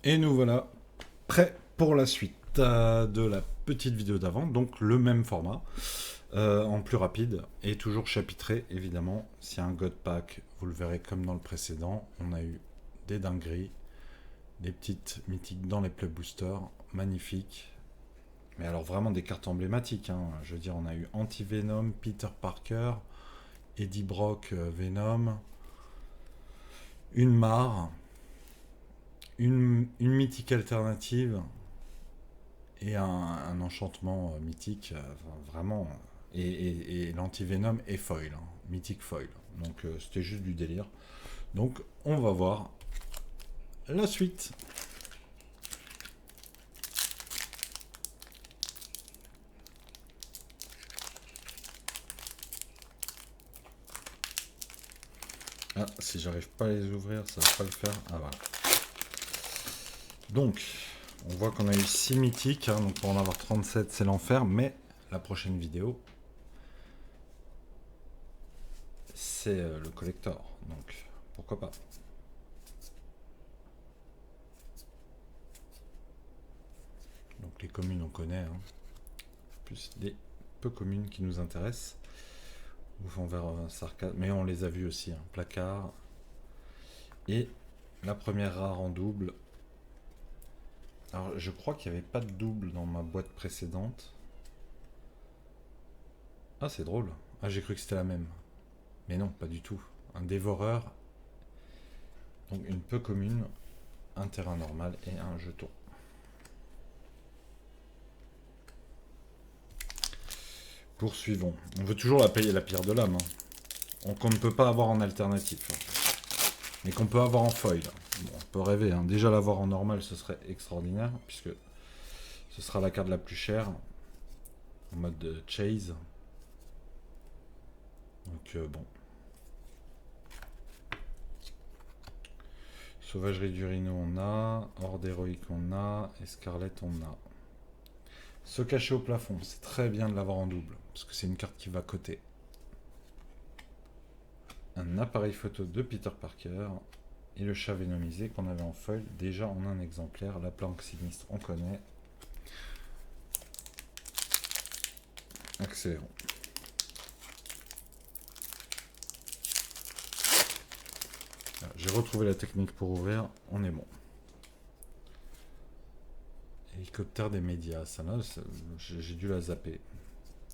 Et nous voilà prêts pour la suite de la petite vidéo d'avant, donc le même format, en plus rapide et toujours chapitré évidemment. S'il y a un God Pack, vous le verrez comme dans le précédent, on a eu des dingueries, des petites mythiques dans les play boosters, magnifiques. Mais alors vraiment des cartes emblématiques, hein. Je veux dire, on a eu Anti-Venom, Peter Parker, Eddie Brock, Venom, une mare, une mythique alternative et un enchantement mythique, vraiment. Et l'anti-venom est foil, hein, mythique foil. Donc c'était juste du délire. Donc on va voir la suite. Ah, si j'arrive pas à les ouvrir, ça va pas le faire. Ah voilà. Donc, on voit qu'on a eu 6 mythiques, hein, donc pour en avoir 37, c'est l'enfer, mais la prochaine vidéo, c'est le collector, donc pourquoi pas. Donc les communes, on connaît, hein. Plus des peu communes qui nous intéressent. Ou vont vers Sarkaz, mais on les a vus aussi, hein. Placard. Et la première rare en double. Alors je crois qu'il n'y avait pas de double dans ma boîte précédente. Ah, c'est drôle. Ah, j'ai cru que c'était la même. Mais non, pas du tout. Un dévoreur. Donc une peu commune, un terrain normal et un jeton. Poursuivons. On veut toujours la payer la pierre de l'âme, hein. Qu'on ne peut pas avoir en alternatif, hein. Mais qu'on peut avoir en foil. Bon, on peut rêver, hein. Déjà l'avoir en normal, ce serait extraordinaire, puisque ce sera la carte la plus chère, en mode de chase. Donc bon. Sauvagerie du Rhino, on a. Horde héroïque, on a. Escarlette, on a. Se cacher au plafond, c'est très bien de l'avoir en double, parce que c'est une carte qui va coter. Un appareil photo de Peter Parker. Et le chat vénomisé qu'on avait en foil, déjà en un exemplaire. La planque sinistre, on connaît. Accélérons. J'ai retrouvé la technique pour ouvrir, on est bon. Hélicoptère des médias, ça là, j'ai dû la zapper.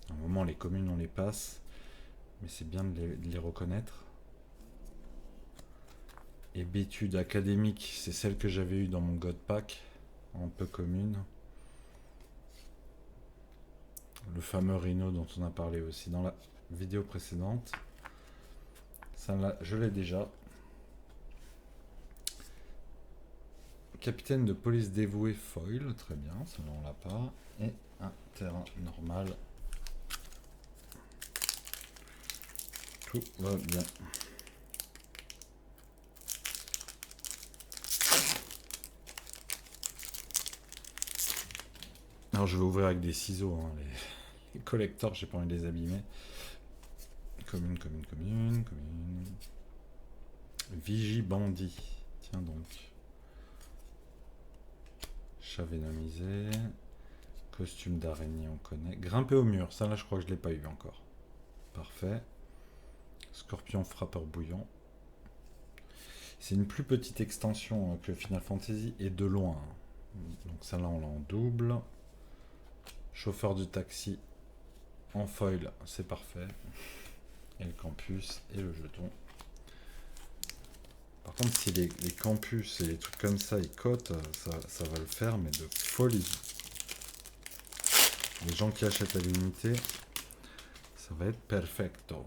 À un moment, les communes, on les passe, mais c'est bien de les reconnaître. Et Bétude académique, c'est celle que j'avais eue dans mon God Pack, en peu commune. Le fameux Rhino dont on a parlé aussi dans la vidéo précédente. Ça là, je l'ai déjà. Capitaine de police dévoué foil, très bien, ça là on l'a pas. Et un terrain normal. Tout va bien. Alors je vais ouvrir avec des ciseaux, hein, les collecteurs, j'ai pas envie de les abîmer. Commune. Vigie bandit. Tiens donc. Chat vénomisé. Costume d'araignée, on connaît. Grimper au mur, ça là je crois que je l'ai pas eu encore. Parfait. Scorpion frappeur bouillant. C'est une plus petite extension que Final Fantasy et de loin. Donc celle-là on l'a en double. Chauffeur de taxi en foil, c'est parfait. Et le campus et le jeton. Par contre, si les campus et les trucs comme ça, ils cotent, ça va le faire, mais de folie. Les gens qui achètent à l'unité, ça va être perfecto.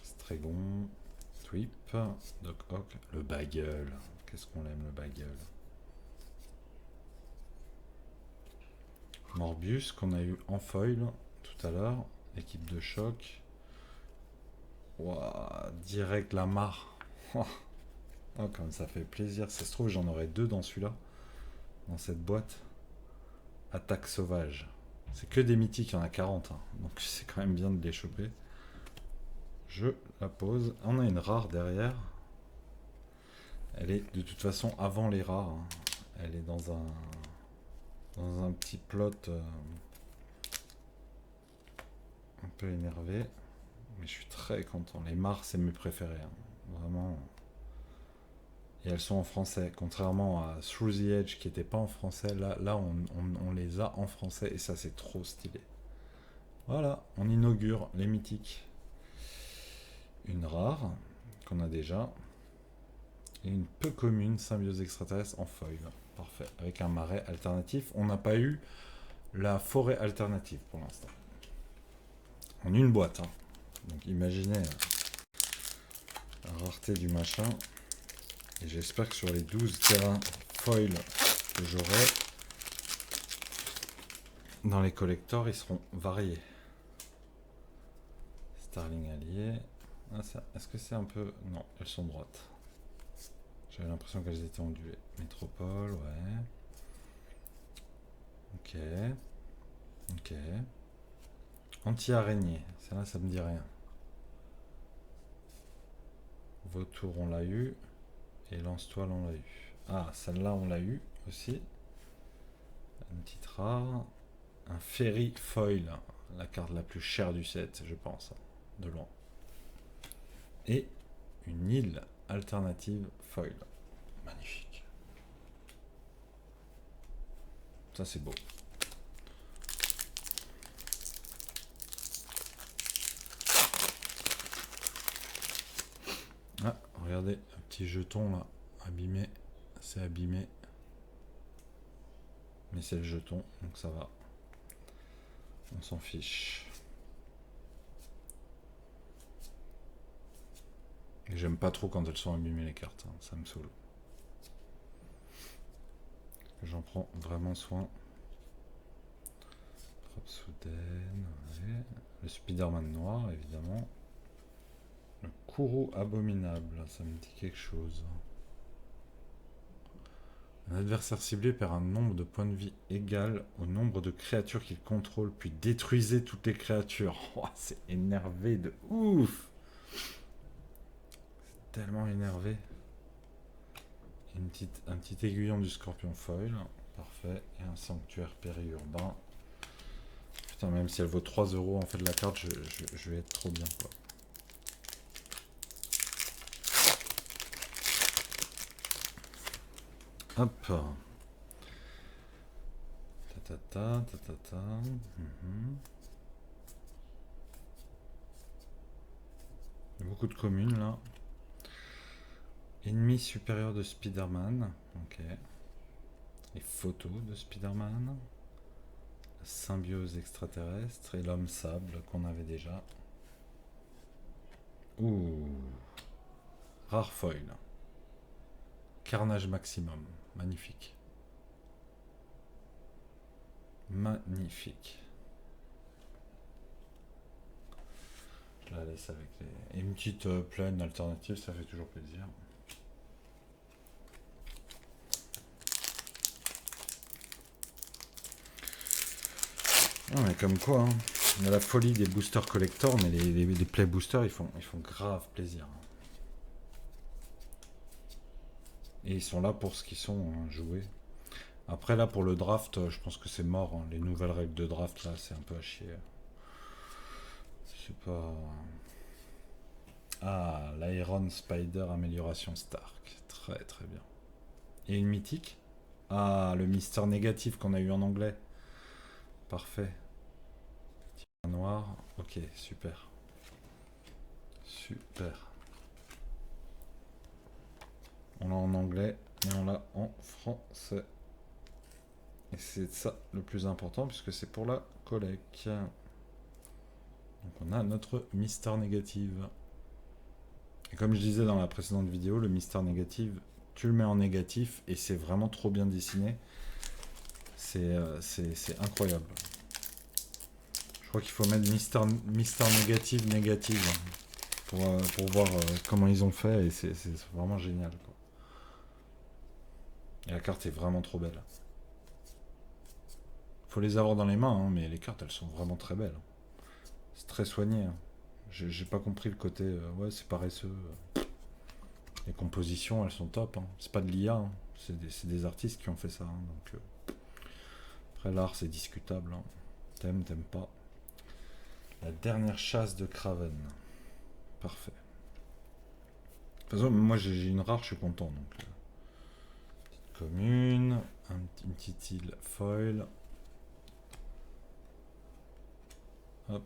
Strégon, Twip, Doc Ock, le bagel. Qu'est-ce qu'on aime, le bagel. Morbius, qu'on a eu en foil tout à l'heure. Équipe de choc. Ouah, direct la mare. Oh, comme ça fait plaisir. Ça se trouve, j'en aurai deux dans celui-là. Dans cette boîte. Attaque sauvage. C'est que des mythiques, il y en a 40. Hein. Donc c'est quand même bien de les choper. Je la pose. On a une rare derrière. Elle est de toute façon avant les rares. Hein. Elle est dans un petit plot un peu énervé. Mais je suis très content. Les mares, c'est mes préférés. Hein. Vraiment. Et elles sont en français. Contrairement à Through the Edge qui n'était pas en français. Là on les a en français. Et ça, c'est trop stylé. Voilà, on inaugure les mythiques. Une rare, qu'on a déjà. Et une peu commune, symbiose extraterrestre en foil. Parfait. Avec un marais alternatif. On n'a pas eu la forêt alternative pour l'instant. En une boîte. Hein. Donc imaginez la rareté du machin. Et j'espère que sur les 12 terrains foil que j'aurai, dans les collectors, ils seront variés. Starling allié. Ah, est-ce que c'est un peu... Non, elles sont droites. J'avais l'impression qu'elles étaient ondulées. Métropole, ouais. Ok. Ok. Anti-araignée. Celle-là, ça me dit rien. Vautour, on l'a eu. Et lance-toile, on l'a eu. Ah, celle-là, on l'a eu aussi. Une petite rare. Un ferry foil. La carte la plus chère du set, je pense. De loin. Et une île alternative foil. Magnifique. Ça, c'est beau. Ah, regardez, un petit jeton là, abîmé. C'est abîmé. Mais c'est le jeton, donc ça va. On s'en fiche. Et j'aime pas trop quand elles sont abîmées les cartes, hein, ça me saoule. J'en prends vraiment soin. Frappe soudaine, ouais. Le Spider-Man noir, évidemment. Le Kourou abominable, ça me dit quelque chose. Un adversaire ciblé perd un nombre de points de vie égal au nombre de créatures qu'il contrôle, puis détruisez toutes les créatures. Oh, c'est énervé de ouf! C'est tellement énervé. Un petit aiguillon du scorpion foil, parfait, et un sanctuaire périurbain. Putain, même si elle vaut 3 euros en fait la carte, je vais être trop bien quoi. Hop. Ta. Beaucoup de communes là. Ennemi supérieur de Spider-Man. Ok. Les photos de Spider-Man. La symbiose extraterrestre et l'homme sable qu'on avait déjà. Ouh. Rare foil. Carnage maximum. Magnifique. Magnifique. Je la laisse avec les... Et une petite plaine alternative, ça fait toujours plaisir. Non mais comme quoi, hein. On a la folie des boosters collector, mais les play boosters ils font grave plaisir. Et ils sont là pour ce qu'ils sont, hein, joués. Après là pour le draft, je pense que c'est mort. Hein. Les nouvelles règles de draft là, c'est un peu à chier. C'est pas... Ah, l'Iron Spider amélioration Stark. Très très bien. Et une mythique. Ah, le mystère négatif qu'on a eu en anglais. Parfait. Noir. Ok, super. Super. On l'a en anglais et on l'a en français. Et c'est ça le plus important puisque c'est pour la collecte. Donc on a notre mystère négatif. Et comme je disais dans la précédente vidéo, le mystère négatif, tu le mets en négatif et c'est vraiment trop bien dessiné. C'est incroyable. Je crois qu'il faut mettre mystère négatif pour voir comment ils ont fait et c'est vraiment génial. Quoi. Et la carte est vraiment trop belle. Faut les avoir dans les mains, hein, mais les cartes elles sont vraiment très belles. C'est très soigné. Hein. J'ai pas compris le côté ouais c'est paresseux. Les compositions, elles sont top. Hein. C'est pas de l'IA, hein. C'est des artistes qui ont fait ça. Hein. Donc, après, l'art, c'est discutable. Hein. T'aimes pas. La dernière chasse de Kraven. Parfait. De toute façon, moi, j'ai une rare, je suis content. Donc, petite commune. Une petite île foil. Hop.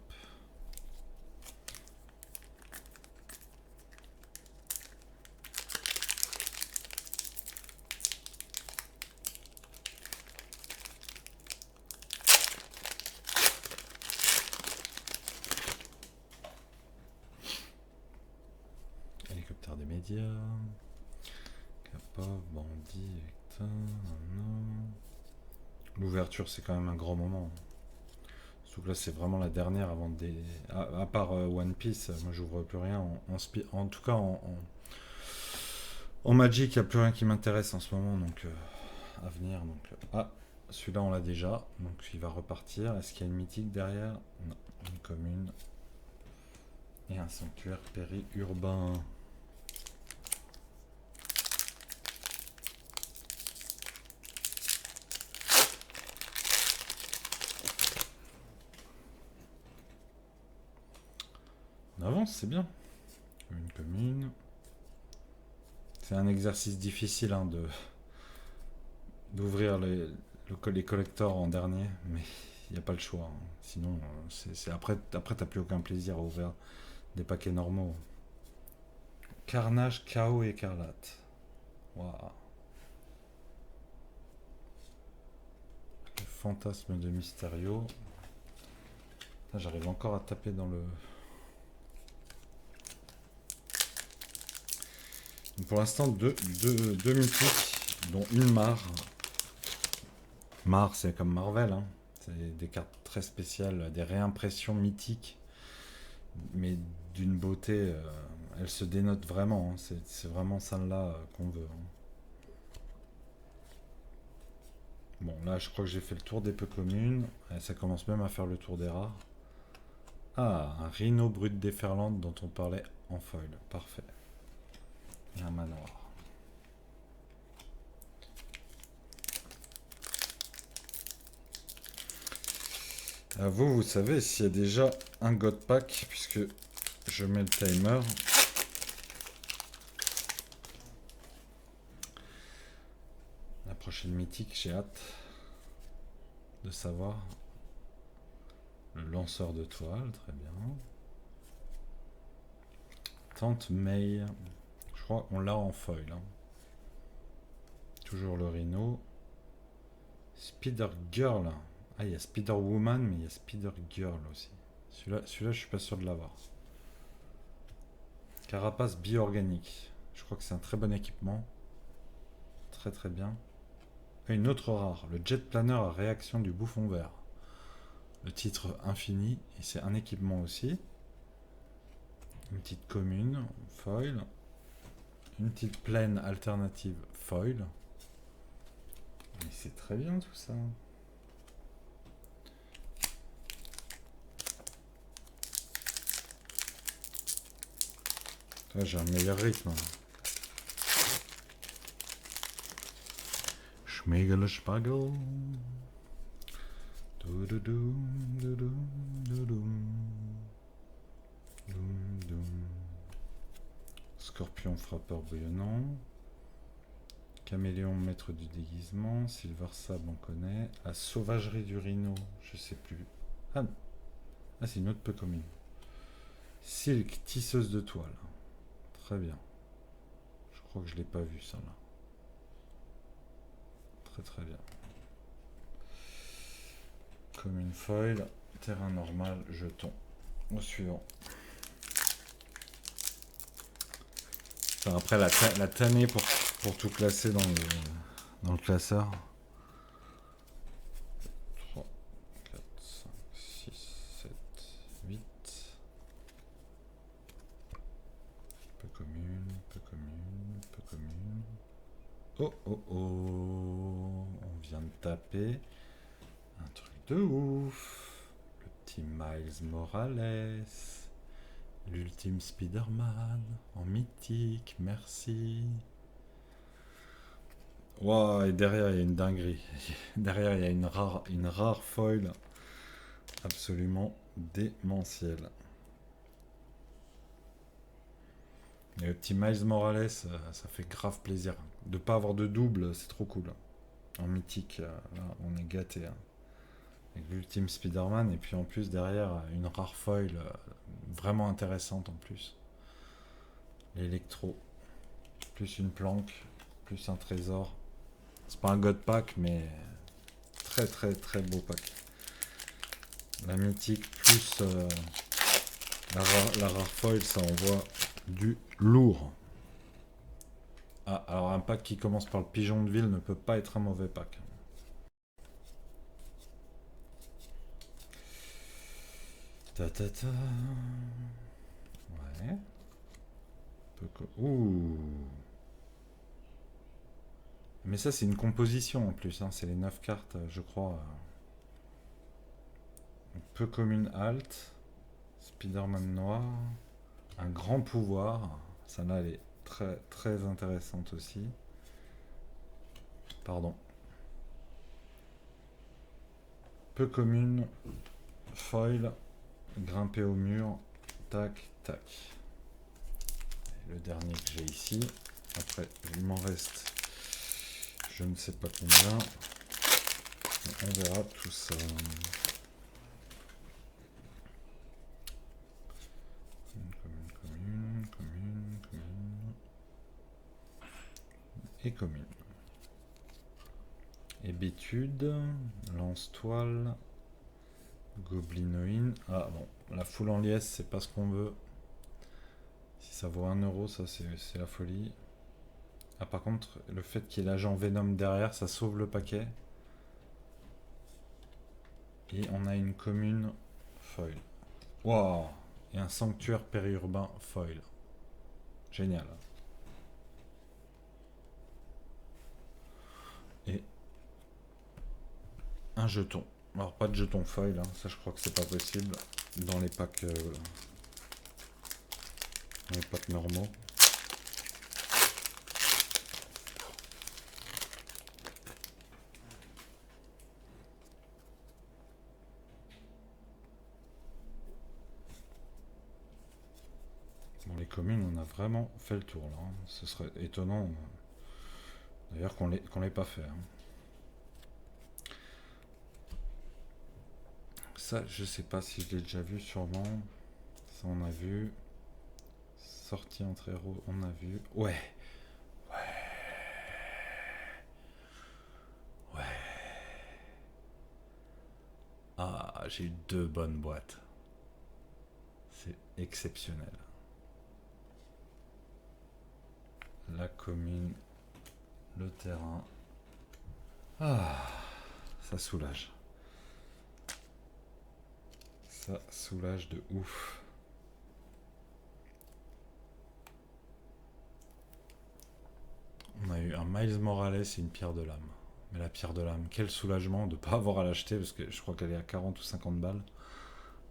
Hélicoptère des médias. Kappa, bandit, Vecta. L'ouverture, c'est quand même un grand moment. Sauf que là, c'est vraiment la dernière avant des. À part One Piece, moi, j'ouvre plus rien. En tout cas, en Magic, il n'y a plus rien qui m'intéresse en ce moment. Donc, à venir. Donc, ah, celui-là, on l'a déjà. Donc, il va repartir. Est-ce qu'il y a une mythique derrière? Non. Une commune. Et un sanctuaire périurbain. On avance, c'est bien. Une commune. C'est un exercice difficile hein, d'ouvrir les collectors en dernier, mais il n'y a pas le choix. Hein. Sinon, après t'as plus aucun plaisir à ouvrir des paquets normaux. Carnage, chaos et écarlate. Waouh. Le fantasme de Mysterio. Là, j'arrive encore à taper dans le. Donc pour l'instant, deux mythiques, dont une mare. Mare, c'est comme Marvel, hein. C'est des cartes très spéciales, des réimpressions mythiques, mais d'une beauté. Elle se dénote vraiment. Hein. C'est vraiment celle-là qu'on veut. Hein. Bon, là, je crois que j'ai fait le tour des peu communes. Et ça commence même à faire le tour des rares. Ah, un rhino brut déferlante dont on parlait en foil. Parfait. Et un manoir. Vous savez s'il y a déjà un God Pack, puisque je mets le timer. La prochaine mythique, j'ai hâte de savoir. Le lanceur de toile, très bien. Tante May, je crois qu'on l'a en foil. Hein. Toujours le rhino. Spider Girl. Ah, il y a Spider Woman, mais il y a Spider Girl aussi. Celui-là, je suis pas sûr de l'avoir. Carapace bio-organique. Je crois que c'est un très bon équipement. Très très bien. Et une autre rare, le Jet Planner à réaction du bouffon vert. Le titre infini, et c'est un équipement aussi. Une petite commune, foil. Une petite plaine alternative, foil. Mais c'est très bien tout ça. Là, j'ai un meilleur rythme. Schmegel Spagel. Scorpion frappeur bouillonnant. Caméléon maître du déguisement. Silver Sab on connaît. La sauvagerie du rhino, je sais plus. Ah, c'est une autre peu commune. Silk, tisseuse de toile. Très bien. Je crois que je l'ai pas vu ça là. Très très bien. Commune foil, terrain normal, jeton. Au suivant. Enfin, après la tannée pour tout classer dans le classeur. 3, 4, 5, 6, 7, 8. Peu commune, peu commune, peu commune. Oh oh oh. On vient de taper un truc de ouf. Le petit Miles Morales. L'ultime Spider-Man en mythique, merci. Wow, et derrière il y a une dinguerie. Derrière il y a une rare foil absolument démentielle. Et le petit Miles Morales, ça fait grave plaisir. De pas avoir de double, c'est trop cool. En mythique, là, on est gâté. Avec l'ultime Spider-Man, et puis en plus derrière, une rare foil vraiment intéressante en plus. L'électro, plus une planque, plus un trésor. C'est pas un god pack, mais très très très beau pack. La mythique plus la rare foil, ça envoie du lourd. Ah, alors un pack qui commence par le pigeon de ville ne peut pas être un mauvais pack. Ta ta ta. Ouais. Ouh. Mais ça, c'est une composition en plus. Hein. C'est les 9 cartes, je crois. Peu commune alt. Spider-Man noir. Un grand pouvoir. Ça là, elle est très très intéressante aussi. Pardon. Peu commune. Foil. Grimper au mur. Tac, tac. Et le dernier que j'ai ici. Après, il m'en reste. Je ne sais pas combien. On verra tout ça. Commune. Et commune. Hébétude, lance-toile, goblinoïne. Ah bon, la foule en liesse, c'est pas ce qu'on veut. Si ça vaut 1€, ça c'est la folie. Ah par contre, le fait qu'il y ait l'agent Venom derrière, ça sauve le paquet. Et on a une commune foil. Waouh. Et un sanctuaire périurbain foil. Génial. Et un jeton. Alors pas de jeton foil, hein. Ça je crois que c'est pas possible dans les packs normaux. Bon, les communes, on a vraiment fait le tour là. Hein. Ce serait étonnant d'ailleurs qu'on l'ait pas fait. Hein. Ça, je sais pas si je l'ai déjà vu, sûrement. Ça, on a vu. Sortie entre héros, on a vu. Ouais. Ah, j'ai eu 2 bonnes boîtes. C'est exceptionnel. La commune, le terrain. Ah, ça soulage. Ça soulage de ouf. On a eu un Miles Morales et une pierre de l'âme. Mais la pierre de l'âme, quel soulagement de ne pas avoir à l'acheter parce que je crois qu'elle est à 40 ou 50 balles.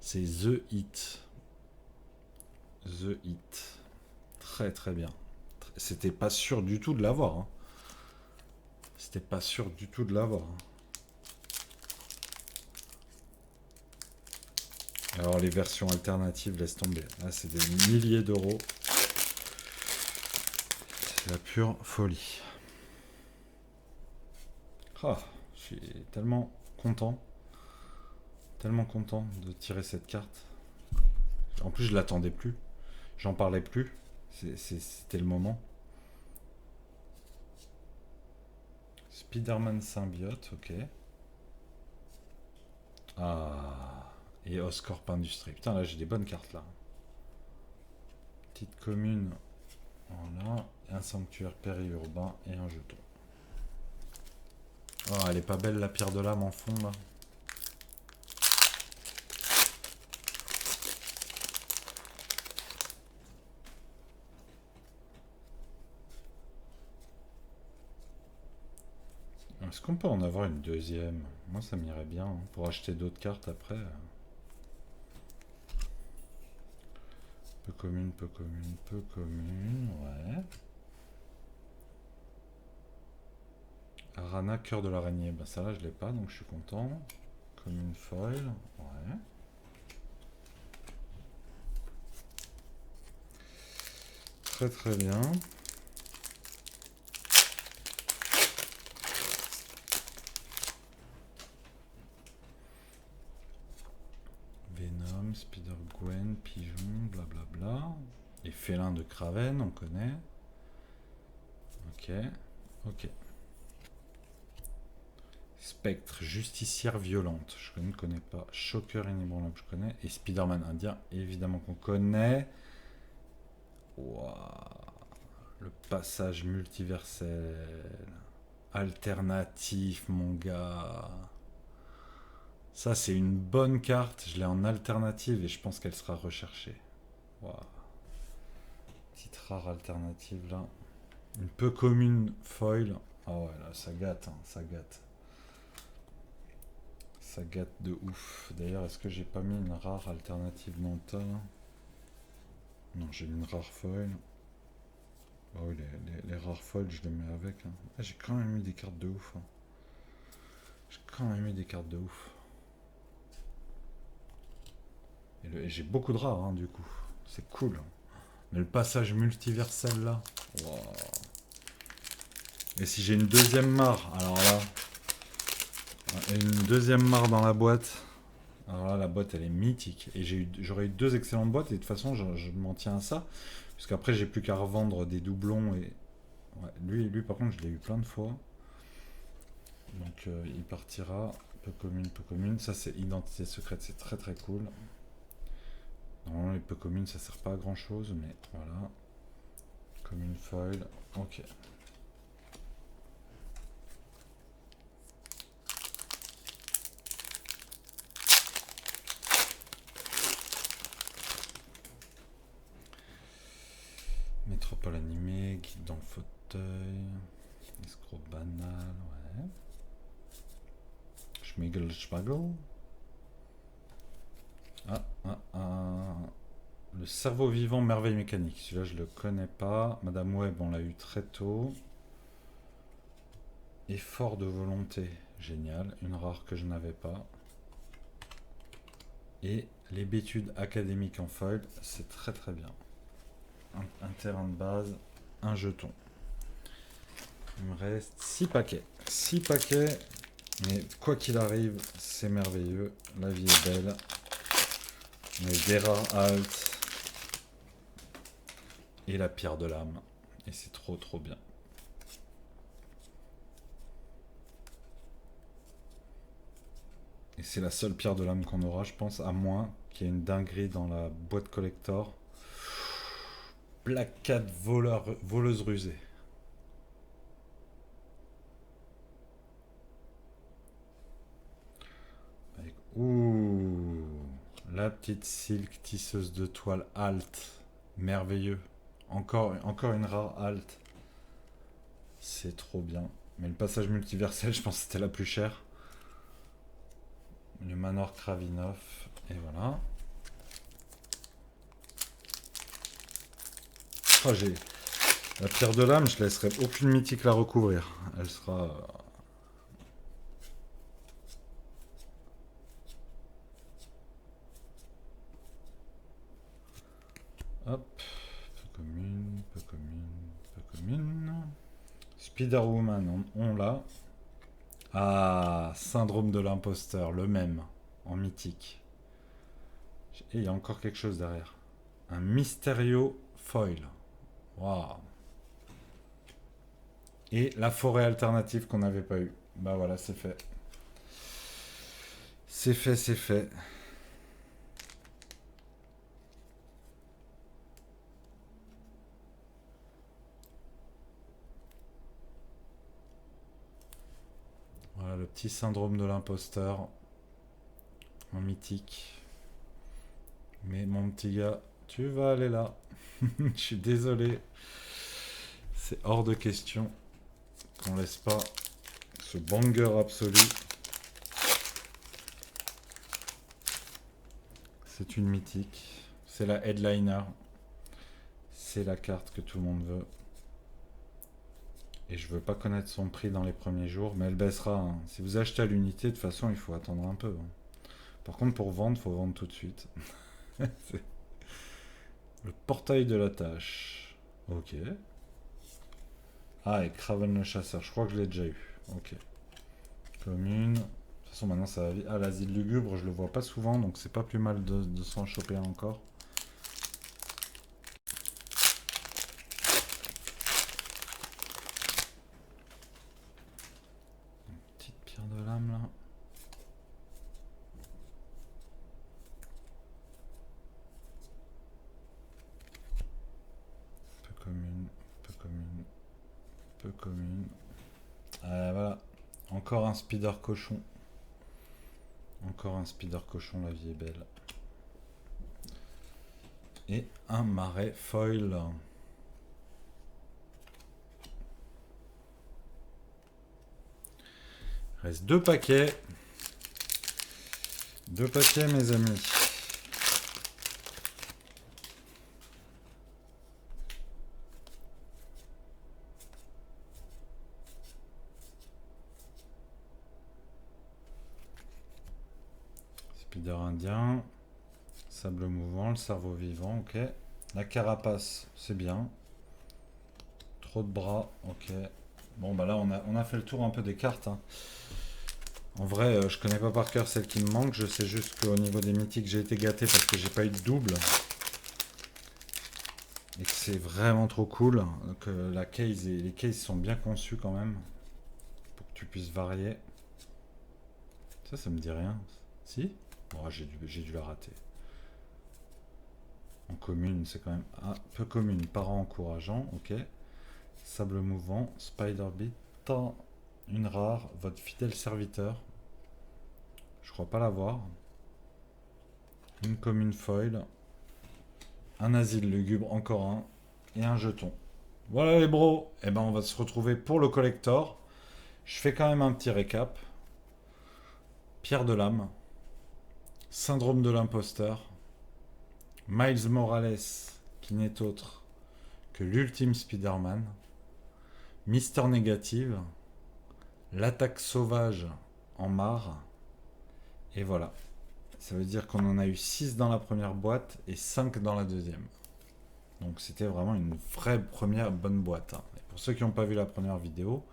C'est The Hit. The Hit. Très très bien. C'était pas sûr du tout de l'avoir. Hein. C'était pas sûr du tout de l'avoir. Hein. Alors les versions alternatives, laisse tomber. Là c'est des milliers d'euros. C'est la pure folie. Ah, je suis tellement content. Tellement content de tirer cette carte. En plus je l'attendais plus. J'en parlais plus. C'était le moment. Spider-Man symbiote, ok. Ah. Et Oscorp Industrie. Putain, là j'ai des bonnes cartes là. Petite commune. Voilà. Un sanctuaire périurbain et un jeton. Oh, elle est pas belle la pierre de l'âme en fond là. Est-ce qu'on peut en avoir une deuxième? Moi ça m'irait bien hein, pour acheter d'autres cartes après. Peu commune, peu commune, peu commune, ouais. Arana, cœur de l'araignée, bah ça là je l'ai pas donc je suis content. Commune foil, ouais. Très très bien. Venom, Spider-Gwen, Pigeon, blablabla. Les félins de Kraven, on connaît. Ok, ok. Spectre, justicière violente, je ne connais pas. Shocker inébranlable, je connais. Et Spider-Man indien, évidemment qu'on connaît. Wow. Le passage multiversel. Alternatif, mon gars. Ça, c'est une bonne carte. Je l'ai en alternative et je pense qu'elle sera recherchée. Wow. Petite rare alternative là. Une peu commune foil. Ah ouais, là, ça gâte, hein, ça gâte. Ça gâte de ouf. D'ailleurs, est-ce que j'ai pas mis une rare alternative Nanta? Non, j'ai mis une rare foil. Bah oui, les rares foils, je les mets avec. Hein. Ah, j'ai quand même mis des cartes de ouf. Hein. J'ai quand même mis des cartes de ouf. Et j'ai beaucoup de rares, hein, du coup. C'est cool. Hein. Mais le passage multiversel, là. Wow. Et si j'ai une deuxième mare, alors là... Une deuxième mare dans la boîte. Alors là, la boîte, elle est mythique. Et j'aurais eu deux excellentes boîtes. Et de toute façon, je m'en tiens à ça. Parce qu'après, j'ai plus qu'à revendre des doublons. Et ouais, lui, par contre, je l'ai eu plein de fois. Donc, il partira. Peu commune, peu commune. Ça, c'est identité secrète. C'est très, très cool. Normalement, les peu communes, ça sert pas à grand chose. Mais voilà. Commune foil. Ok. Métropole animée, guide dans le fauteuil, escroc banal, ouais. Schmigel Schmagel. Le cerveau vivant, merveille mécanique. Celui-là, je le connais pas. Madame Webb, on l'a eu très tôt. Effort de volonté, génial. Une rare que je n'avais pas. Et l'hébétude académique en foil, c'est très très bien. Un terrain de base, un jeton. Il me reste 6 paquets. 6 paquets, mais quoi qu'il arrive, c'est merveilleux. La vie est belle. On a des rares alt et la pierre de l'âme. Et c'est trop trop bien. Et c'est la seule pierre de l'âme qu'on aura, je pense, à moins qu'il y ait une dinguerie dans la boîte collector. Black Cat voleuse rusée. Avec... Ouh, la petite Silk tisseuse de toile alt. Merveilleux. Encore une rare alt. C'est trop bien. Mais le passage multiversel, je pense que c'était la plus chère. Le Manor Kravinov. Et voilà. Oh, j'ai... La pierre de l'âme, je laisserai aucune mythique la recouvrir. Elle sera... Hop. Peu commune, peu commune, peu commune. Spider-Woman, on l'a. Ah, syndrome de l'imposteur, le même, en mythique. Et il y a encore quelque chose derrière. Un Mysterio foil. Waouh. Et la forêt alternative qu'on n'avait pas eu. Bah voilà, c'est fait. C'est fait, c'est fait. Voilà le petit syndrome de l'imposteur en mythique. Mais mon petit gars, tu vas aller là. Je suis désolé. C'est hors de question qu'on laisse pas ce banger absolu. C'est une mythique. C'est la headliner. C'est la carte que tout le monde veut. Et je veux pas connaître son prix dans les premiers jours, mais elle baissera. Hein. Si vous achetez à l'unité, de toute façon, il faut attendre un peu. Hein. Par contre, pour vendre, faut vendre tout de suite. Le portail de la tâche. Ok. Ah, et Craven le chasseur. Je crois que je l'ai déjà eu. Ok. Commune. De toute façon, maintenant, ça va vite. Ah, l'asile lugubre, je le vois pas souvent, donc c'est pas plus mal de s'en choper un encore. Petite pierre de lame, là. Peu commune, peu commune, peu commune. Voilà. Encore un speeder cochon. Encore un speeder cochon, la vie est belle. Et un marais foil. Reste 2 paquets. 2 paquets, mes amis. Speeder indien. Sable mouvant, le cerveau vivant, ok. La carapace, c'est bien. Trop de bras, ok. Bon, bah là, on a fait le tour un peu des cartes. Hein. En vrai, je connais pas par cœur celle qui me manque. Je sais juste qu'au niveau des mythiques, j'ai été gâté parce que j'ai pas eu de double. Et que c'est vraiment trop cool. Que la case et les cases sont bien conçus quand même. Pour que tu puisses varier. Ça me dit rien. Si? Bon, j'ai dû la rater. En commune, c'est quand même un peu commune. Parent encourageant, ok. Sable mouvant, Spider Beat, une rare, votre fidèle serviteur. Je crois pas l'avoir. Une commune foil. Un asile lugubre, encore un. Et un jeton. Voilà les bros. Et ben on va se retrouver pour le collector. Je fais quand même un petit récap. Pierre de l'âme. Syndrome de l'imposteur. Miles Morales, qui n'est autre que l'ultime Spider-Man. Mister Négative. L'attaque sauvage en marre. Et voilà. Ça veut dire qu'on en a eu 6 dans la première boîte et 5 dans la deuxième. Donc c'était vraiment une vraie première bonne boîte. Hein. Et pour ceux qui n'ont pas vu la première vidéo,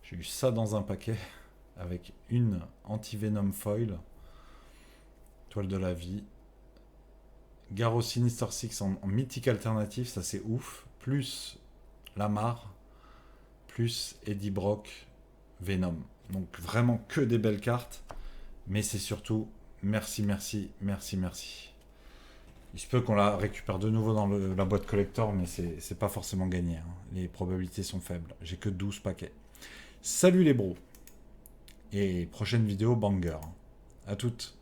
j'ai eu ça dans un paquet avec une anti-venom foil, toile de la vie, Garo Sinister Six en mythique alternatif, ça c'est ouf, plus Lamar, plus Eddie Brock, Venom. Donc vraiment que des belles cartes, mais c'est surtout merci, merci, merci, merci. Il se peut qu'on la récupère de nouveau dans la boîte collector, mais c'est pas forcément gagné. Hein. Les probabilités sont faibles. J'ai que 12 paquets. Salut les bros. Et prochaine vidéo banger. À toutes.